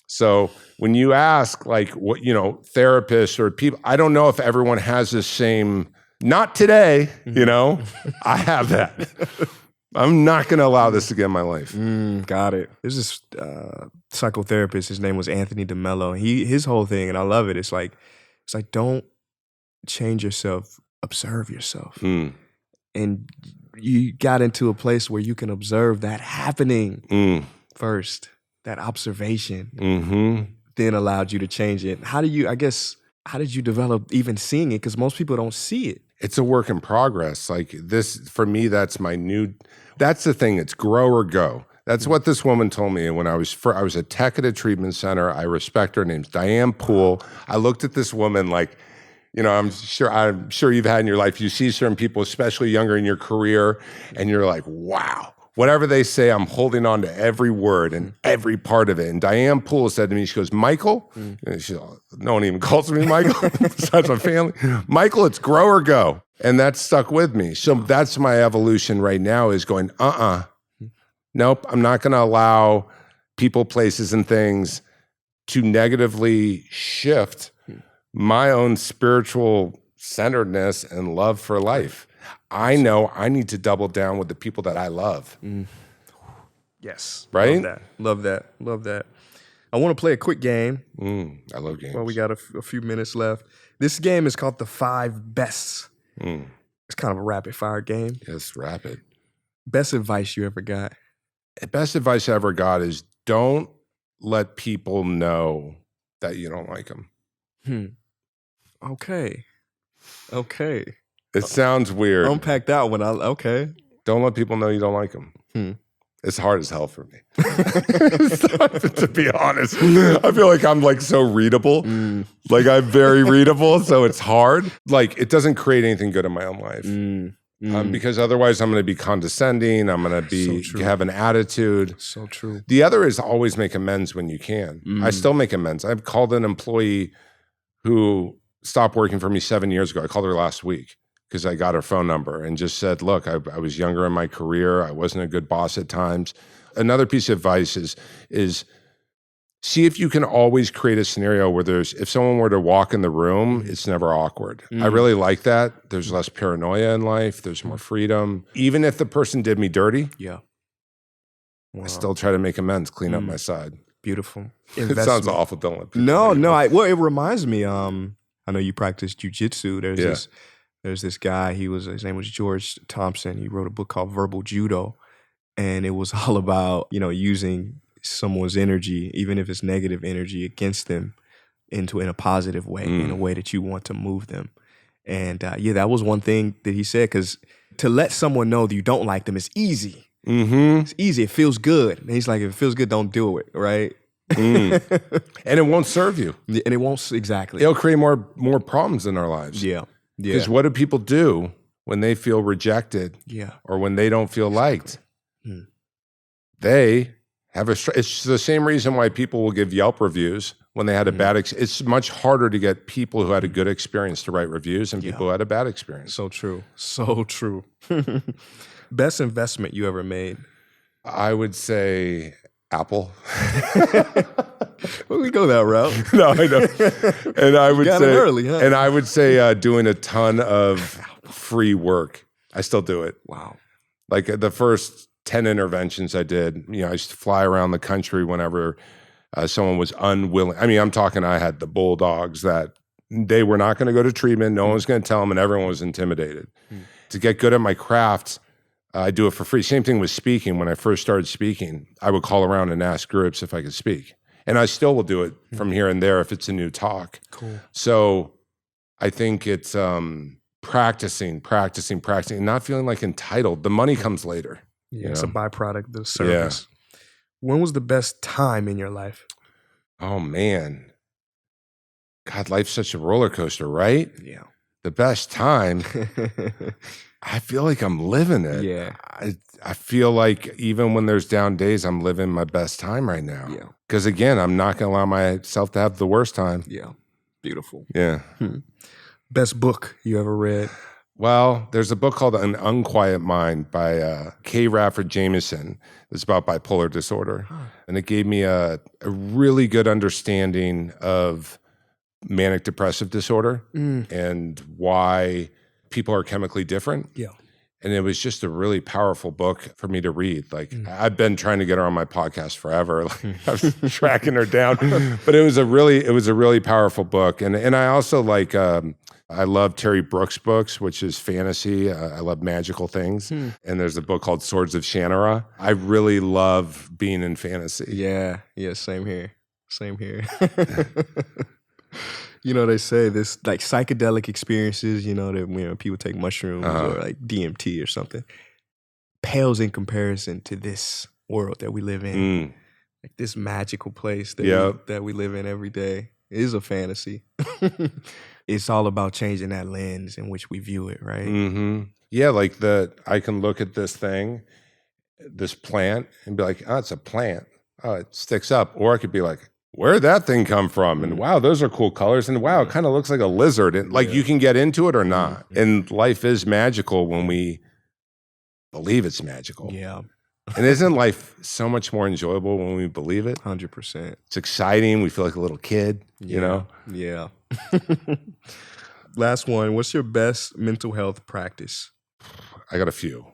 [SPEAKER 2] So when you ask like what, you know, therapists or people, I don't know if everyone has the same, not today, you know, I have that. I'm not going to allow this to get in my life.
[SPEAKER 1] Got it. There's this psychotherapist, his name was Anthony DeMello. His whole thing, and I love it, it's like don't change yourself, observe yourself. And you got into a place where you can observe that happening first, that observation, then allowed you to change it. How did you develop even seeing it? Because most people don't see it.
[SPEAKER 2] It's a work in progress. Like this, for me, that's the thing. It's grow or go. That's what this woman told me. And when I was a tech at a treatment center, I respect her. Her name's Diane Poole. I looked at this woman like, you know, I'm sure you've had in your life, you see certain people, especially younger in your career, and you're like, wow, whatever they say, I'm holding on to every word and every part of it. And Diane Poole said to me, she goes, Michael, no one even calls me Michael, besides my family. Michael, it's grow or go. And that stuck with me. So that's my evolution right now is going, nope, I'm not going to allow people, places, and things to negatively shift my own spiritual centeredness and love for life. I know I need to double down with the people that I love.
[SPEAKER 1] Yes.
[SPEAKER 2] Right?
[SPEAKER 1] Love that. I want to play a quick game.
[SPEAKER 2] I love games.
[SPEAKER 1] Well, we got a few minutes left. This game is called the 5 Bests. It's kind of a rapid fire game.
[SPEAKER 2] Yes, rapid.
[SPEAKER 1] Best advice you ever got?
[SPEAKER 2] Best advice I ever got is don't let people know that you don't like them.
[SPEAKER 1] Okay.
[SPEAKER 2] It sounds weird.
[SPEAKER 1] Unpack that one. Okay.
[SPEAKER 2] Don't let people know you don't like them. It's hard as hell for me. To be honest. I feel like I'm like so readable. Like I'm very readable, so it's hard. Like it doesn't create anything good in my own life. Because otherwise I'm going to be condescending. I'm going to have an attitude.
[SPEAKER 1] So true.
[SPEAKER 2] The other is always make amends when you can. I still make amends. I've called an employee who stopped working for me 7 years ago. I called her last week because I got her phone number and just said, look, I was younger in my career. I wasn't a good boss at times. Another piece of advice is see if you can always create a scenario where if someone were to walk in the room, it's never awkward. I really like that. There's less paranoia in life. There's more freedom. Even if the person did me dirty, I still try to make amends, clean up my side.
[SPEAKER 1] Beautiful.
[SPEAKER 2] It sounds awful, don't let people
[SPEAKER 1] No. Well, it reminds me, I know you practice Jiu Jitsu. There's this guy, his name was George Thompson. He wrote a book called Verbal Judo. And it was all about, you know, using someone's energy, even if it's negative energy, against them in a positive way, in a way that you want to move them. And that was one thing that he said, because to let someone know that you don't like them is easy. It's easy. It feels good. And he's like, if it feels good, don't do it, right?
[SPEAKER 2] And it won't serve you.
[SPEAKER 1] And it won't, exactly.
[SPEAKER 2] It'll create more problems in our lives. Because what do people do when they feel rejected or when they don't feel liked? They have it's the same reason why people will give Yelp reviews when they had a bad experience. It's much harder to get people who had a good experience to write reviews than people who had a bad experience.
[SPEAKER 1] So true. Best investment you ever made?
[SPEAKER 2] I would say Apple.
[SPEAKER 1] Well, we go that route.
[SPEAKER 2] No, I know. And I would say
[SPEAKER 1] early, huh?
[SPEAKER 2] And I would say doing a ton of free work. I still do it.
[SPEAKER 1] Wow.
[SPEAKER 2] Like the first 10 interventions I did, you know, I used to fly around the country whenever someone was unwilling. I mean, I'm talking, I had the bulldogs that they were not going to go to treatment. No one was going to tell them, and everyone was intimidated. To get good at my craft, I do it for free. Same thing with speaking. When I first started speaking, I would call around and ask groups if I could speak. And I still will do it from here and there if it's a new talk.
[SPEAKER 1] Cool.
[SPEAKER 2] So I think it's practicing, and not feeling like entitled. The money comes later.
[SPEAKER 1] Yeah, it's a byproduct of the service. Yeah. When was the best time in your life?
[SPEAKER 2] Oh, man. God, life's such a roller coaster, right?
[SPEAKER 1] Yeah.
[SPEAKER 2] The best time, I feel like I'm living it.
[SPEAKER 1] Yeah.
[SPEAKER 2] I feel like even when there's down days, I'm living my best time right now.
[SPEAKER 1] Yeah.
[SPEAKER 2] Because again, I'm not going to allow myself to have the worst time.
[SPEAKER 1] Yeah. Beautiful.
[SPEAKER 2] Yeah.
[SPEAKER 1] Best book you ever read?
[SPEAKER 2] Well, there's a book called An Unquiet Mind by K. Rafford Jameson. It's about bipolar disorder. And it gave me a really good understanding of manic depressive disorder and why people are chemically different.
[SPEAKER 1] Yeah.
[SPEAKER 2] And it was just a really powerful book for me to read. Like I've been trying to get her on my podcast forever. Like, I was tracking her down, but it was a really powerful book. And I also like, I love Terry Brooks books, which is fantasy. I love magical things. And there's a book called Swords of Shannara. I really love being in fantasy.
[SPEAKER 1] Yeah. Yeah. Same here. You know, they say this like psychedelic experiences, you know, that when people take mushrooms or like DMT or something, pales in comparison to this world that we live in. Like this magical place that we live in every day. It is a fantasy. It's all about changing that lens in which we view it, right?
[SPEAKER 2] Mm-hmm. Yeah, like I can look at this thing, this plant, and be like, oh, it's a plant. Oh, it sticks up. Or I could be like, where'd that thing come from? And wow, those are cool colors. And wow, it kind of looks like a lizard. And like you can get into it or not. And life is magical when we believe it's magical.
[SPEAKER 1] Yeah.
[SPEAKER 2] And isn't life so much more enjoyable when we believe it?
[SPEAKER 1] 100%.
[SPEAKER 2] It's exciting. We feel like a little kid, you know?
[SPEAKER 1] Yeah. Last one. What's your best mental health practice?
[SPEAKER 2] I got a few.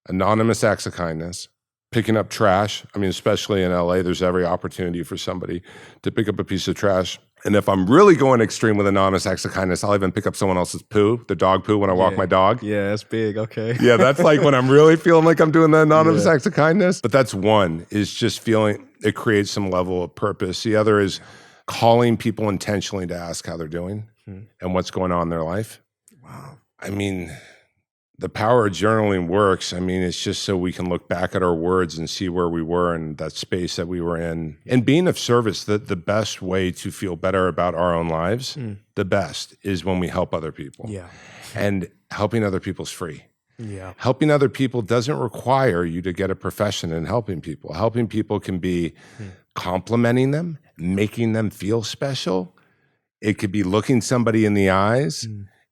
[SPEAKER 2] Anonymous acts of kindness. Picking up trash. I mean, especially in LA, there's every opportunity for somebody to pick up a piece of trash. And if I'm really going extreme with anonymous acts of kindness, I'll even pick up someone else's poo, the dog poo, when I walk my dog.
[SPEAKER 1] Yeah, that's big. Okay.
[SPEAKER 2] Yeah, that's like when I'm really feeling like I'm doing the anonymous acts of kindness. But that's one, is just feeling it creates some level of purpose. The other is calling people intentionally to ask how they're doing and what's going on in their life.
[SPEAKER 1] Wow.
[SPEAKER 2] I mean, the power of journaling works. I mean, it's just so we can look back at our words and see where we were in that space that we were in. And being of service, the best way to feel better about our own lives, the best is when we help other people.
[SPEAKER 1] Yeah.
[SPEAKER 2] And helping other people's free.
[SPEAKER 1] Yeah.
[SPEAKER 2] Helping other people doesn't require you to get a profession in helping people. Helping people can be complimenting them, making them feel special. It could be looking somebody in the eyes.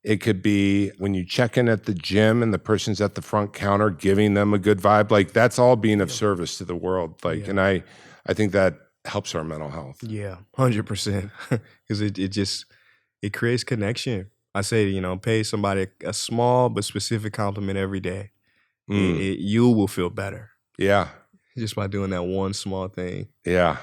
[SPEAKER 2] It could be when you check in at the gym and the person's at the front counter, giving them a good vibe. Like that's all being of service to the world. Like, and I think that helps our mental health.
[SPEAKER 1] Yeah, 100%. Because it creates connection. I say, you know, pay somebody a small but specific compliment every day. You will feel better.
[SPEAKER 2] Yeah.
[SPEAKER 1] Just by doing that one small thing.
[SPEAKER 2] Yeah.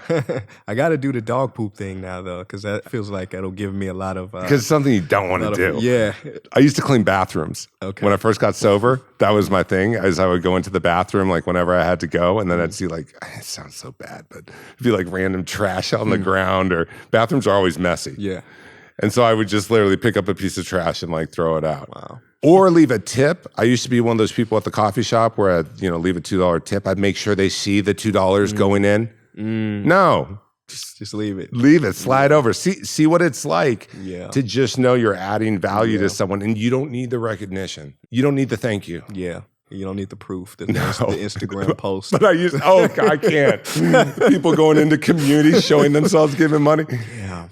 [SPEAKER 1] I got to do the dog poop thing now, though, because that feels like it'll give me a lot of...
[SPEAKER 2] Because it's something you don't want to do.
[SPEAKER 1] Yeah.
[SPEAKER 2] I used to clean bathrooms.
[SPEAKER 1] Okay.
[SPEAKER 2] When I first got sober, that was my thing, as I would go into the bathroom, like whenever I had to go, and then I'd see like, it sounds so bad, but it'd be like random trash out on the ground, or bathrooms are always messy.
[SPEAKER 1] Yeah.
[SPEAKER 2] And so I would just literally pick up a piece of trash and like throw it out.
[SPEAKER 1] Wow.
[SPEAKER 2] Or leave a tip. I used to be one of those people at the coffee shop where I'd, leave a $2 tip. I'd make sure they see the $2 going in. No.
[SPEAKER 1] Just leave it.
[SPEAKER 2] Leave it. Slide over. See what it's like
[SPEAKER 1] to
[SPEAKER 2] just know you're adding value to someone, and you don't need the recognition. You don't need the thank you.
[SPEAKER 1] Yeah. You don't need the proof, the Instagram post.
[SPEAKER 2] But I can't. People going into communities showing themselves giving money.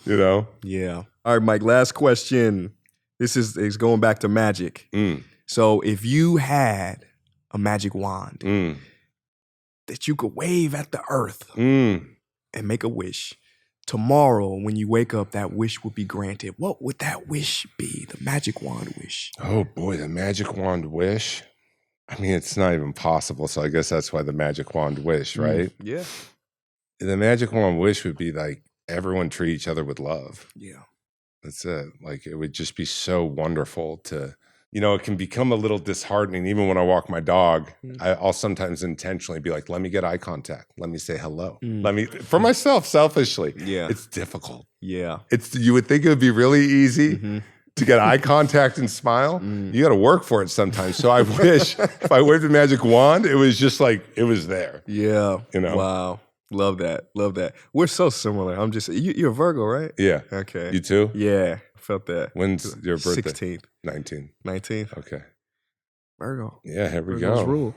[SPEAKER 1] Yeah.
[SPEAKER 2] Yeah.
[SPEAKER 1] All right, Mike, last question. This is going back to magic. So if you had a magic wand that you could wave at the earth and make a wish, tomorrow when you wake up, that wish would be granted. What would that wish be, the magic wand wish?
[SPEAKER 2] Oh, boy, the magic wand wish. I mean, it's not even possible, so I guess that's why the magic wand wish, right?
[SPEAKER 1] Yeah.
[SPEAKER 2] The magic wand wish would be like everyone treat each other with love.
[SPEAKER 1] Yeah.
[SPEAKER 2] That's it. Like, it would just be so wonderful to, it can become a little disheartening. Even when I walk my dog, I'll sometimes intentionally be like, let me get eye contact. Let me say hello. For myself, selfishly.
[SPEAKER 1] Yeah.
[SPEAKER 2] It's difficult.
[SPEAKER 1] Yeah.
[SPEAKER 2] You would think it would be really easy to get eye contact and smile. You got to work for it sometimes. So I wish if I waved a magic wand, it was just like, it was there.
[SPEAKER 1] Yeah. Wow. Love that. Love that. We're so similar. I'm just, you're a Virgo, right?
[SPEAKER 2] Yeah.
[SPEAKER 1] Okay.
[SPEAKER 2] You too?
[SPEAKER 1] Yeah. Felt that.
[SPEAKER 2] When's your birthday?
[SPEAKER 1] 16th.
[SPEAKER 2] 19th. Okay.
[SPEAKER 1] Virgo.
[SPEAKER 2] Yeah, here we
[SPEAKER 1] Virgo's
[SPEAKER 2] go.
[SPEAKER 1] Rule.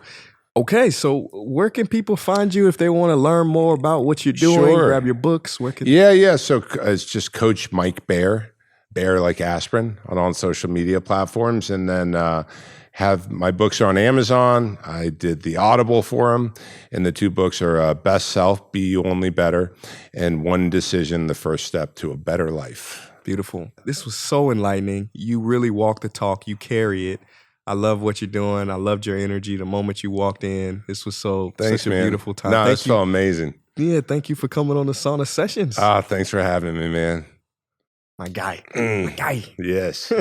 [SPEAKER 1] Okay, so where can people find you if they want to learn more about what you're doing?
[SPEAKER 2] Sure.
[SPEAKER 1] Grab your books. Where can
[SPEAKER 2] Yeah. So it's just Coach Mike Bear like aspirin on all social media platforms. And then have my books are on Amazon. I did the Audible for them. And the 2 books are Best Self, Be You Only Better, and One Decision, The First Step to a Better Life.
[SPEAKER 1] Beautiful. This was so enlightening. You really walk the talk. You carry it. I love what you're doing. I loved your energy the moment you walked in. This was such a beautiful time.
[SPEAKER 2] No, it's so amazing.
[SPEAKER 1] Yeah, thank you for coming on the Sauna Sessions.
[SPEAKER 2] Thanks for having me, man.
[SPEAKER 1] My guy. My guy.
[SPEAKER 2] Yes.